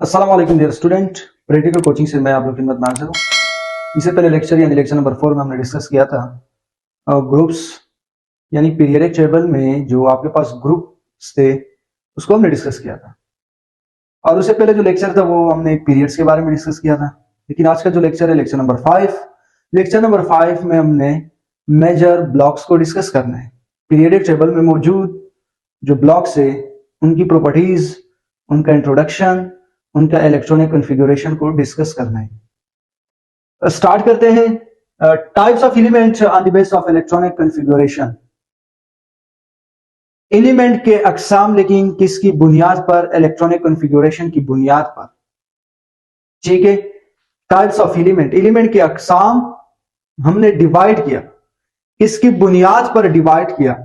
अस्सलाम वालेकुम dear student. Practical coaching से मैं आप लोग की खिदमत में हाजिर हूँ। इससे पहले लेक्चर यानी लेक्चर नंबर 4 में हमने डिस्कस किया था ग्रुप्स यानी पीरियडिक टेबल में जो आपके पास ग्रुप्स थे उसको हमने डिस्कस किया था। और उससे पहले जो लेक्चर था वो हमने पीरियड्स के बारे में डिस्कस किया था। लेकिन आज का जो लेक्चर है लेक्चर नंबर 5 में हमने मेजर ब्लॉक्स को डिस्कस करना है। पीरियडिक टेबल में मौजूद जो ब्लॉक्स है उनकी प्रॉपर्टीज, उनका इंट्रोडक्शन, उनका इलेक्ट्रॉनिक कॉन्फ़िगरेशन को डिस्कस करना है। स्टार्ट करते हैं। Types of element on the base of electronic configuration. Element के अकसाम, लेकिन किसकी बुनियाद पर? इलेक्ट्रॉनिक कॉन्फ़िगरेशन की बुनियाद पर। ठीक है, टाइप्स ऑफ एलिमेंट, एलिमेंट के अकसाम हमने डिवाइड किया, किसकी बुनियाद पर डिवाइड किया?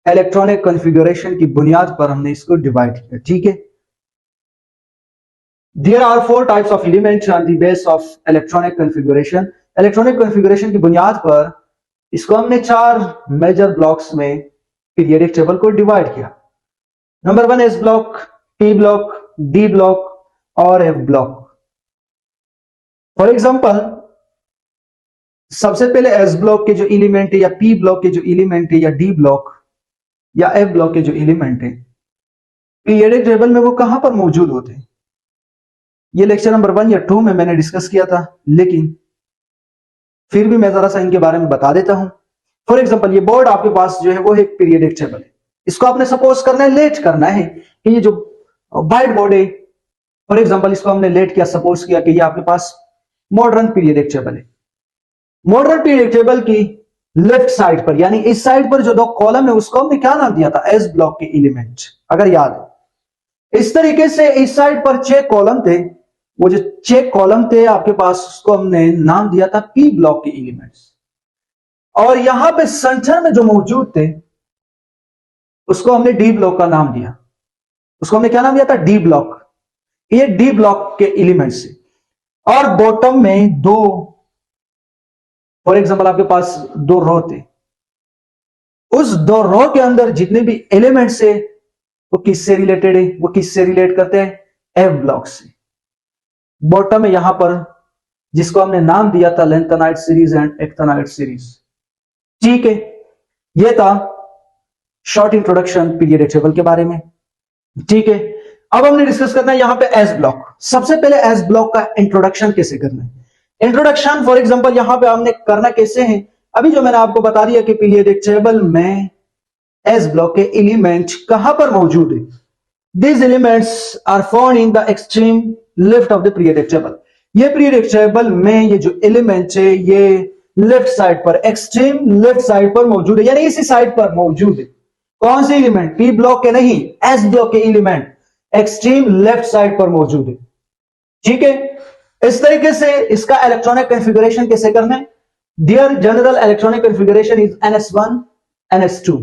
इलेक्ट्रॉनिक कॉन्फ़िगरेशन की बुनियाद पर हमने इसको डिवाइड किया। ठीक है, There are 4 types of elements on the base of electronic configuration. Electronic configuration की बुनियाद पर इसको हमने 4 मेजर ब्लॉक्स में पीरियडिक टेबल को डिवाइड किया। Number 1 S block, T block, D block और एफ ब्लॉक। फॉर एग्जांपल, सबसे पहले एस ब्लॉक के जो एलिमेंट है या पी ब्लॉक के जो एलिमेंट है या डी ब्लॉक या एफ ब्लॉक के जो एलिमेंट है पीरियडिक टेबल में वो कहां पर मौजूद होते हैं? ये लेक्चर नंबर 1 या 2 में मैंने डिस्कस किया था, लेकिन फिर भी मैं जरा सा इनके बारे में बता देता हूं। फॉर एग्जांपल, ये बोर्ड आपके पास जो है वो एक पीरियडिक टेबल है। इसको आपने सपोज करना है, लेट करना है कि ये जो व्हाइट बोर्ड है, फॉर एग्जांपल इसको हमने लेट किया, सपोज किया कि ये आपके पास मॉडर्न पीरियडिक टेबल है। मॉडर्न पीरियडिक टेबल की लेफ्ट साइड पर यानी इस साइड पर जो 2 कॉलम है उसको हमने क्या नाम दिया था? एस ब्लॉक के एलिमेंट, अगर याद है। इस तरीके से इस साइड पर 6 कॉलम थे, वो जो 6 कॉलम थे आपके पास उसको हमने नाम दिया था पी ब्लॉक के एलिमेंट्स। और यहां पे सेंटर में जो मौजूद थे उसको हमने डी ब्लॉक का नाम दिया। उसको हमने क्या नाम दिया था? D block. ये डी ब्लॉक के एलिमेंट्स है। और बॉटम में 2, फॉर एग्जांपल आपके पास 2 रो थे, उस 2 रो के अंदर जितने भी एलिमेंट्स है वो किससे रिलेटेड है? वो किससे रिलेट करते हैं? एफ ब्लॉक से। बॉटम में यहां पर जिसको हमने नाम दिया था lanthanide series and actinide series. ठीक है, यह था शॉर्ट इंट्रोडक्शन पीरियडिक टेबल के बारे में। ठीक है, अब हमने डिस्कस करना है यहां पे एस ब्लॉक। सबसे पहले एस ब्लॉक का इंट्रोडक्शन कैसे करना है? इंट्रोडक्शन फॉर एग्जांपल यहां पे हमने करना कैसे है? अभी जो मैंने आपको बता दिया कि पीरियडिक टेबल में एस ब्लॉक के एलिमेंट कहां पर मौजूद है। These elements are found in the extreme left of the periodic table. ये पीरियडिक टेबल में ये जो एलिमेंट है ये लेफ्ट साइड पर, एक्सट्रीम लेफ्ट साइड पर मौजूद है, यानी इसी साइड पर मौजूद है। कौन से एलिमेंट? पी ब्लॉक के नहीं, एस ब्लॉक के एलिमेंट एक्सट्रीम लेफ्ट साइड पर मौजूद है। ठीक है, इस तरीके से इसका इलेक्ट्रॉनिक कॉन्फ़िगरेशन कैसे करना है? Dear general electronic configuration is NS1 NS2।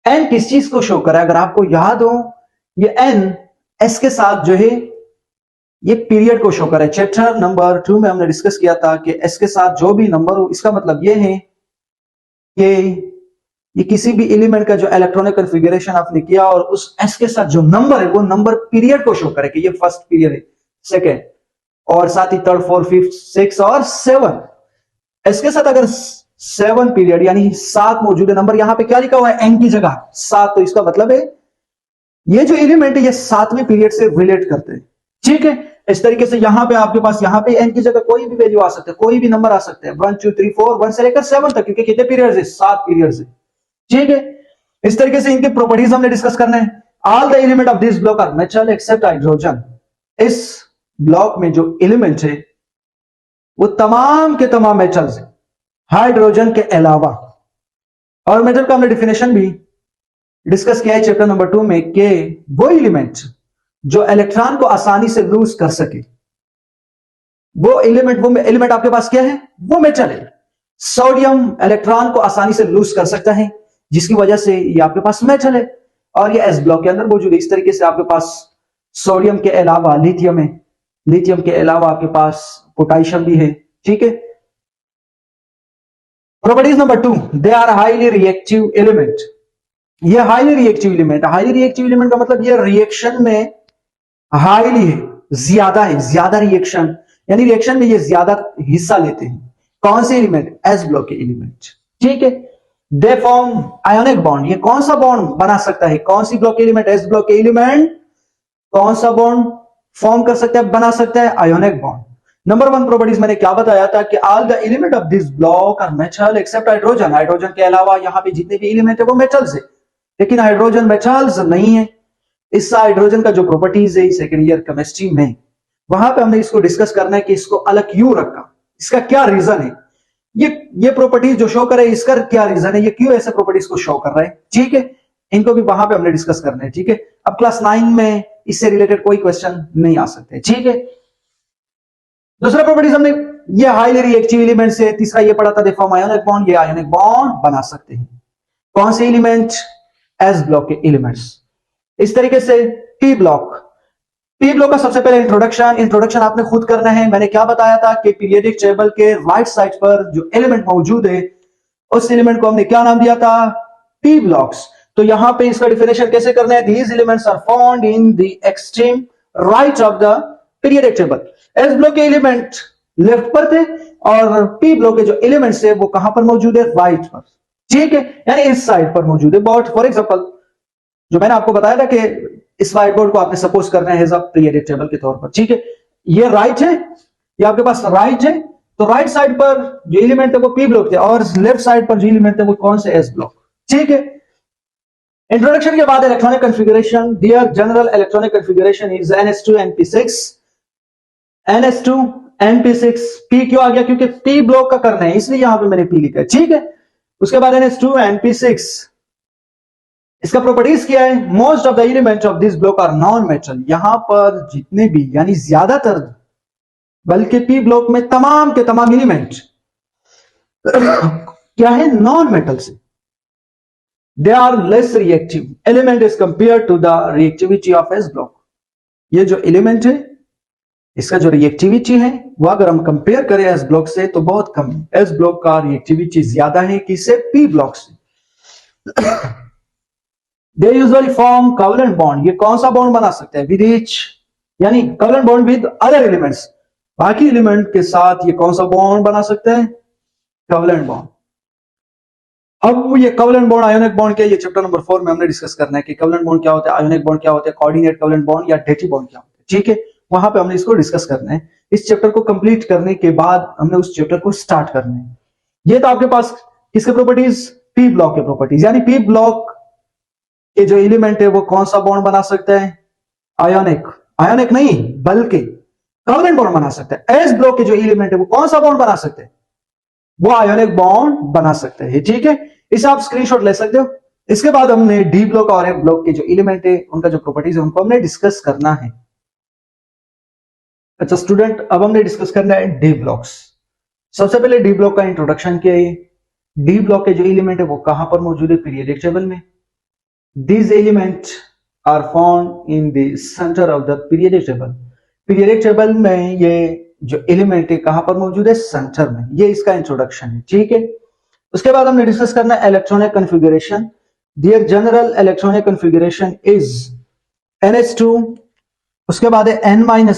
N किस चीज को शो करा है? अगर आपको याद हो, ये एन एस के साथ जो है ये पीरियड को शो कर रहा है। चैप्टर नंबर 2 में हमने डिस्कस किया था कि एस के साथ जो भी नंबर हो, इसका मतलब ये है कि ये किसी भी एलिमेंट का जो इलेक्ट्रॉनिक कॉन्फ़िगरेशन आपने किया और उस एस के साथ जो नंबर है वो नंबर पीरियड को शो करे कि ये फर्स्ट पीरियड है, सेकेंड, और साथ ही थर्ड, फोर्थ, फिफ्थ, 6 और 7। इसके साथ अगर 7 पीरियड यानी 7 मौजूद है, नंबर यहां पे क्या लिखा हुआ है? एन की जगह 7, तो इसका मतलब है ये जो एलिमेंट है ये 7वें पीरियड से रिलेट करते हैं। ठीक है, इस तरीके से यहां पे आपके पास यहां पे एन की जगह कोई भी वैल्यू आ सकता है, कोई भी नंबर आ सकते हैं, 1 2 3 4, 1 से लेकर 7 तक, क्योंकि कितने पीरियड्स है? 7 पीरियड्स है। ठीक है, इस तरीके से इनके प्रॉपर्टीज हमने डिस्कस करना है। All the element of this block are metal except hydrogen. इस ब्लॉक में जो एलिमेंट है वो तमाम के तमाम मेटल्स है, हाइड्रोजन के अलावा। और मेटल का हमने डेफिनेशन भी डिस्कस किया है चैप्टर नंबर 2 में कि वो एलिमेंट जो इलेक्ट्रॉन को आसानी से लूज कर सके, वो एलिमेंट आपके पास क्या है? वो मेटल है। सोडियम इलेक्ट्रॉन को आसानी से लूज कर सकता है, जिसकी वजह से ये आपके पास मेटल है और ये एस ब्लॉक के अंदर मौजूद है। इस तरीके से आपके पास सोडियम के अलावा लिथियम है, लिथियम के अलावा आपके पास पोटेशियम भी है। ठीक है, properties number 2, they are highly reactive element. ये highly reactive element, highly reactive element का मतलब ये रिएक्शन में हाईली है, ज्यादा रिएक्शन, यानी रिएक्शन में ये ज्यादा हिस्सा लेते हैं। कौन से एलिमेंट? एस ब्लॉक के एलिमेंट। ठीक है, दे फॉर्म आयोनिक बॉन्ड। ये कौन सा बॉन्ड बना सकता है? कौन सी ब्लॉक के एलिमेंट? एस ब्लॉक के एलिमेंट कौन सा बॉन्ड फॉर्म कर सकता है, बना सकता है? Ionic bond. नंबर 1 प्रॉपर्टीज मैंने क्या बताया था कि all the element of this block are metal except hydrogen. Hydrogen के अलावा यहां पे जितने भी एलिमेंट है वो मेटल्स है, लेकिन हाइड्रोजन मेटल्स नहीं है। इस हाइड्रोजन का जो प्रॉपर्टीज है सेकेंड ईयर केमिस्ट्री में, वहां पे हमने इसको डिस्कस करना है कि इसको अलग क्यों रखा, इसका क्या रीजन है, ये प्रॉपर्टीज जो शो करे इसका क्या रीजन है, ये क्यों ऐसे प्रॉपर्टीज को शो कर रहा है। ठीक है, इनको भी वहां पे हमने डिस्कस करना है। ठीक है, अब क्लास 9 में इससे रिलेटेड कोई क्वेश्चन नहीं आ सकते। ठीक है, दूसरा प्रॉपर्टीज हमने ये हाईली रिएक्टिव एलिमेंट से, तीसरा ये पढ़ा था, दे फॉर्म आयोनिक बॉन्ड। ये आयोनिक बॉन्ड बना सकते हैं। कौन से एलिमेंट? एस ब्लॉक के एलिमेंट्स। इस तरीके से पी ब्लॉक का सबसे पहले इंट्रोडक्शन आपने खुद करना है। मैंने क्या बताया था कि पीरियोडिक टेबल के राइट साइड पर जो एलिमेंट मौजूद है उस एलिमेंट को हमने क्या नाम दिया था? P blocks. तो यहां पे इसका डिफिनेशन कैसे करना है? These elements are found in the extreme right of the periodic table. S block के एलिमेंट लेफ्ट पर थे और पी ब्लॉक के जो एलिमेंट्स है वो कहां पर मौजूद है? राइट पर। ठीक है, यानी इस साइड पर मौजूद है। बट फॉर एग्जाम्पल जो मैंने आपको बताया था कि इस व्हाइट बोर्ड को आपने सपोज करना है पीरियोडिक टेबल के तौर पर। ठीक है, ये राइट है, ये आपके पास राइट है, तो राइट साइड पर जो एलिमेंट है वो पी ब्लॉक थे और लेफ्ट साइड पर जो एलिमेंट है वो कौन से? S block. ठीक है, इंट्रोडक्शन के बाद electronic configuration. Dear general electronic configuration is NH2 NP6 p क्यों आ गया? क्योंकि पी ब्लॉक का करना है, इसलिए यहां पे मैंने पी लिखा है। ठीक है, उसके बाद NH2 NP6, इसका प्रॉपर्टीज क्या है? Most of the element of this block are non metal. यहां पर जितने भी, यानी ज्यादातर, बल्कि पी ब्लॉक में तमाम के तमाम एलिमेंट क्या है? नॉन मेटल से। They are less reactive element as compare to the reactivity of s block. ये जो एलिमेंट है इसका जो रिएक्टिविटी है वो अगर हम कंपेयर करें एस ब्लॉक से तो बहुत कम है। एस ब्लॉक का रिएक्टिविटी ज्यादा है किससे? पी ब्लॉक से। They usually form covalent bond. ये कौन सा बॉन्ड बना सकते हैं? विद ईच, यानी covalent bond with other elements, बाकी एलिमेंट के साथ ये कौन सा बॉन्ड बना सकते हैं? Covalent bond. अब ये कोवलेंट बॉन्ड आयोनिक बॉन्ड क्या है? ये चैप्टर नंबर 4 में हमने डिस्कस करना है कि कोवलेंट बॉन्ड क्या होता है, आयोनिक बॉन्ड क्या होता है, कोऑर्डिनेट कोवलेंट बॉन्ड या डेटिव बॉन्ड क्या होता है। ठीक है, वहां पे हमने इसको डिस्कस करना है। इस चैप्टर को कंप्लीट करने के बाद हमने उस चैप्टर को स्टार्ट करना है। ये तो आपके पास किसके प्रॉपर्टीज? पी ब्लॉक के प्रॉपर्टीज, यानी पी ब्लॉक ये जो एलिमेंट है वो कौन सा बॉन्ड बना सकता है? आयोनिक नहीं बल्कि कोवलेंट बॉन्ड बना सकता है। एस ब्लॉक के जो एलिमेंट है वो कौन सा बॉन्ड बना सकते हैं? वो आयोनिक बॉन्ड बना सकते हैं। ठीक है, इसे आप स्क्रीनशॉट ले सकते हो। इसके बाद हमने डी ब्लॉक और एफ ब्लॉक के जो एलिमेंट है उनका जो प्रॉपर्टीज है उनको हमने डिस्कस करना है। अच्छा स्टूडेंट, अब हमने डिस्कस करना है डी ब्लॉक्स। सबसे पहले डी ब्लॉक का इंट्रोडक्शन क्या है? डी ब्लॉक के जो एलिमेंट है वो कहां पर मौजूद है? पीरियोडिक टेबल में। These elements are found in the center of the periodic table. Periodic table में ये जो एलिमेंट है कहां पर मौजूद है? सेंटर में। ये इसका इंट्रोडक्शन है। ठीक है, उसके बाद हमने डिस्कस करना है electronic configuration. Dear general electronic configuration is NH2, उसके बाद है N-1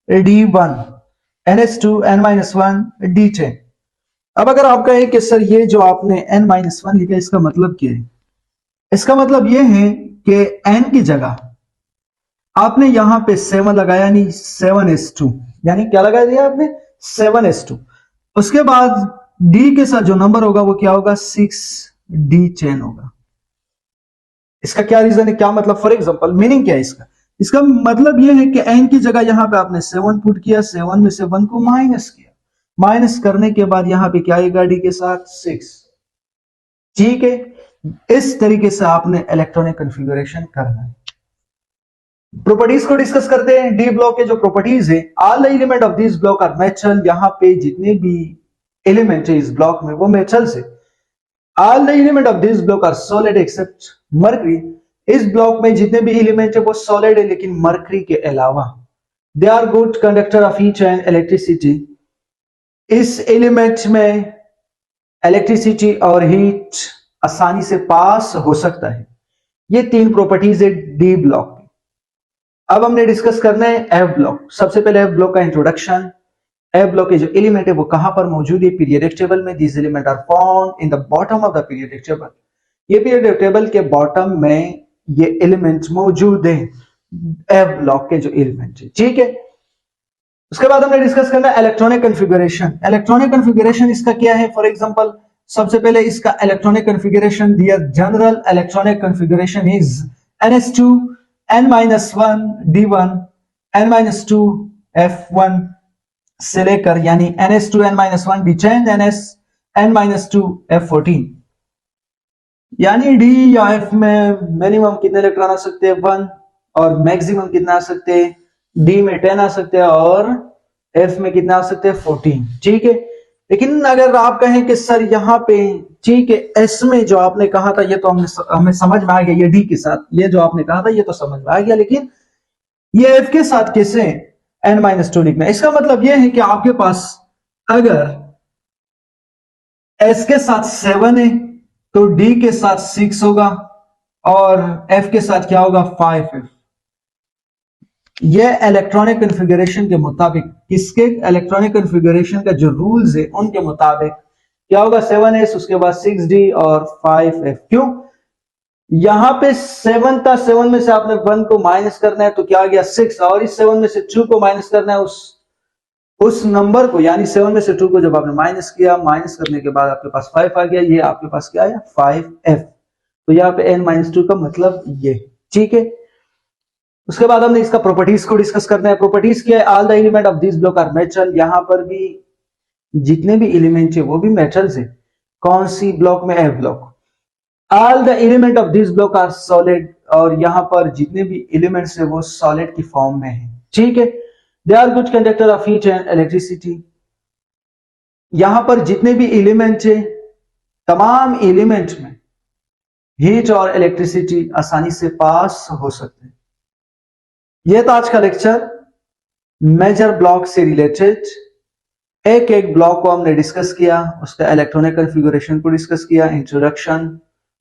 D1, NH2 N-1 D10। अब अगर आप कहें कि सर ये जो आपने N-1 लिखा इसका मतलब क्या है? इसका मतलब यह है कि n की जगह आपने यहां पे 7 लगाया, यानी 7s2, यानी क्या लगा दिया आपने? 7s2। उसके बाद d के साथ जो नंबर होगा वो क्या होगा? 6d10 होगा। इसका क्या रीजन है, क्या मतलब? फॉर एग्जांपल मीनिंग क्या है इसका? इसका मतलब यह है कि n की जगह यहां पे आपने 7 पुट किया, 7 में से 1 को माइनस किया, माइनस करने के बाद यहां पे क्या आएगा? d के साथ 6। ठीक है, इस तरीके से आपने इलेक्ट्रॉनिक कॉन्फ़िगरेशन करना है। प्रॉपर्टीज को डिस्कस करते हैं। डी ब्लॉक के जो प्रॉपर्टीज है, all the element of this block are metal. यहां पे जितने भी एलिमेंट है इस ब्लॉक में वो मेटल से। All the element of this block are solid except mercury. इस ब्लॉक में जितने भी एलिमेंट है वो सॉलिड है लेकिन मर्करी के अलावा। They are good conductor of heat and electricity. इस एलिमेंट में इलेक्ट्रिसिटी और हीट आसानी से पास हो सकता है। ये 3 प्रॉपर्टीज है डी ब्लॉक। अब हमने डिस्कस करना है एफ ब्लॉक। सबसे पहले एफ ब्लॉक का इंट्रोडक्शन। एफ ब्लॉक के जो एलिमेंट है वो कहां पर मौजूद है? पीरियोडिक टेबल में। This element are found in the bottom of the periodic table. ये पीरियोडिक टेबल के बॉटम में ये एलिमेंट्स मौजूद है, एफ ब्लॉक के जो एलिमेंट है, ठीक है। उसके बाद हमने डिस्कस करना है इलेक्ट्रॉनिक कॉन्फ़िगरेशन। इलेक्ट्रॉनिक कॉन्फ़िगरेशन इसका क्या है? फॉर एग्जांपल सबसे पहले इसका इलेक्ट्रॉनिक कॉन्फ़िगरेशन दिया, general electronic configuration is ns2 n-1 d1 n-2 f1 से लेकर यानी ns2 n-1 d10 ns n-2 f14, यानी डी या एफ में मिनिमम कितने इलेक्ट्रॉन आ सकते हैं? 1, और मैक्सिमम कितना आ सकते हैं? डी में 10 आ सकते हैं और एफ में कितना आ सकते हैं? 14, ठीक है। लेकिन अगर आप कहें कि सर यहाँ पे, ठीक है, एस में जो आपने कहा था ये तो हमें समझ में आ गया, ये डी के साथ ये जो आपने कहा था ये तो समझ में आ गया, लेकिन ये एफ के साथ कैसे n-2 लिखना? इसका मतलब ये है कि आपके पास अगर एस के साथ 7 है तो डी के साथ 6 होगा और एफ के साथ क्या होगा? 5f। ये इलेक्ट्रॉनिक कॉन्फ़िगरेशन के मुताबिक, किसके इलेक्ट्रॉनिक कॉन्फ़िगरेशन का जो रूल्स है उनके मुताबिक क्या होगा? 7s, उसके बाद 6d और 5f। क्यों? यहां पे 7 था, 7 में से आपने 1 को माइनस करना है तो क्या आ गया? 6, और इस 7 में से 2 को माइनस करना है उस नंबर को, यानी 7 में से 2 को जब आपने माइनस किया, माइनस करने के बाद आपके पास 5 आ गया, ये आपके पास क्या आया? 5f। तो यहाँ पे n-2 का मतलब ये, ठीक है। उसके बाद हमने इसका प्रॉपर्टीज को डिस्कस करना है। प्रॉपर्टीज क्या है? All the element of this block are metal. यहां पर भी जितने भी एलिमेंट है वो भी मेटल्स है। कौन सी ब्लॉक में? F block. All the element of this block are solid, और यहां पर जितने भी एलिमेंट्स है वो सॉलिड की फॉर्म में है, ठीक है। They are good conductor of heat and electricity. यहां पर जितने भी एलिमेंट है, तमाम एलिमेंट में हीट और इलेक्ट्रिसिटी आसानी से पास हो सकते हैं। यह था आज का लेक्चर मेजर ब्लॉक से रिलेटेड। एक एक ब्लॉक को हमने डिस्कस किया, उसका इलेक्ट्रॉनिक कॉन्फ़िगरेशन को डिस्कस किया, इंट्रोडक्शन,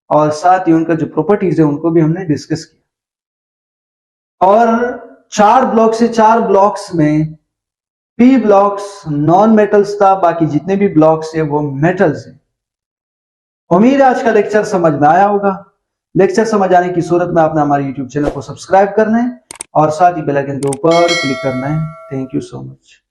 और साथ ही उनका जो प्रॉपर्टीज है उनको भी हमने डिस्कस किया। और 4 ब्लॉक से 4 ब्लॉक्स में पी ब्लॉक्स नॉन मेटल्स था, बाकी जितने भी ब्लॉक्स है वो मेटल्स है। उम्मीद है आज का लेक्चर समझ में आया होगा। लेक्चर समझ आने की सूरत में आपने हमारे YouTube चैनल को सब्सक्राइब करना है और साथ ही बेल आइकन के ऊपर क्लिक करना है। Thank you so much.